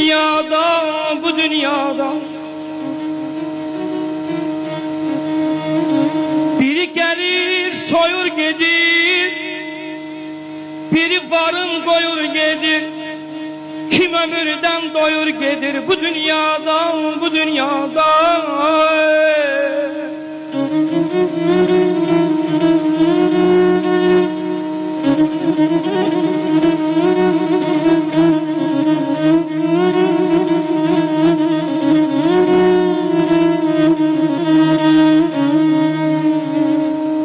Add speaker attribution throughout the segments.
Speaker 1: dünyada, bu dünyada biri gelir soyur gedir, biri varın koyur gedir, kim ömürden doyur gedir bu dünyadan, bu dünyadan.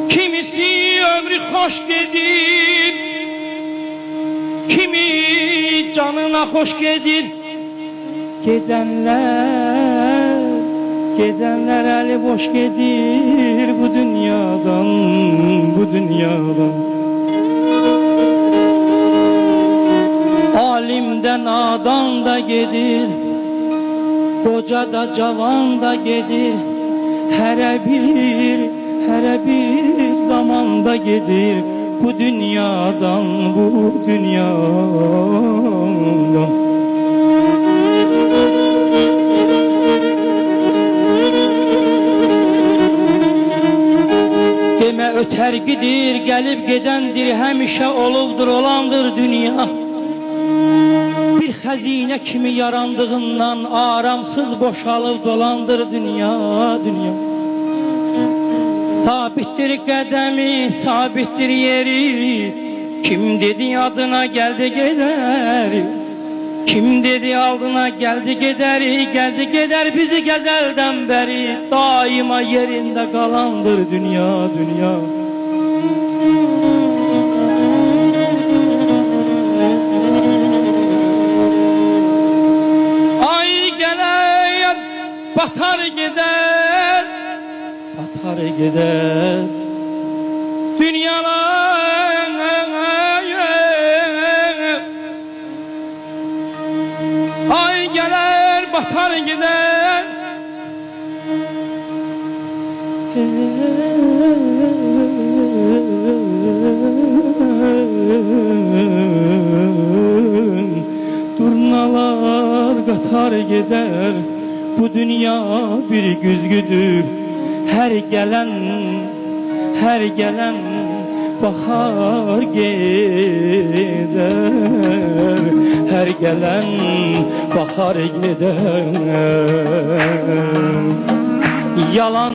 Speaker 1: Kimisi ömrü hoş gedir, kimi canına hoş gedir. Gidenler eli boş gedir bu dünyadan, bu dünyadan. Alimden nadan da gedir, koca da cavan da gedir. Her bir zamanda gedir bu dünyadan, bu dünyadan. Deme öter gidir, gelip gidendir, hemişe olubdur, olandır dünya. Bir hazine kimi yarandığından aramsız boşalıb dolandır dünya, dünya. Sabittir qədəmi, sabittir yeri. Kim dedi adına geldi gider, kim dedi aldına geldi gider, geldi gider bizi gezelden beri. Daima yerinde kalandır dünya, dünya. Ay gelir batar gider, batar gider dünyalar. Ay gelir batar gider, turnalar qatar gider. Bu dünya bir güzgüdür, her gelen bahar gider, her gelen bahar gider. Yalan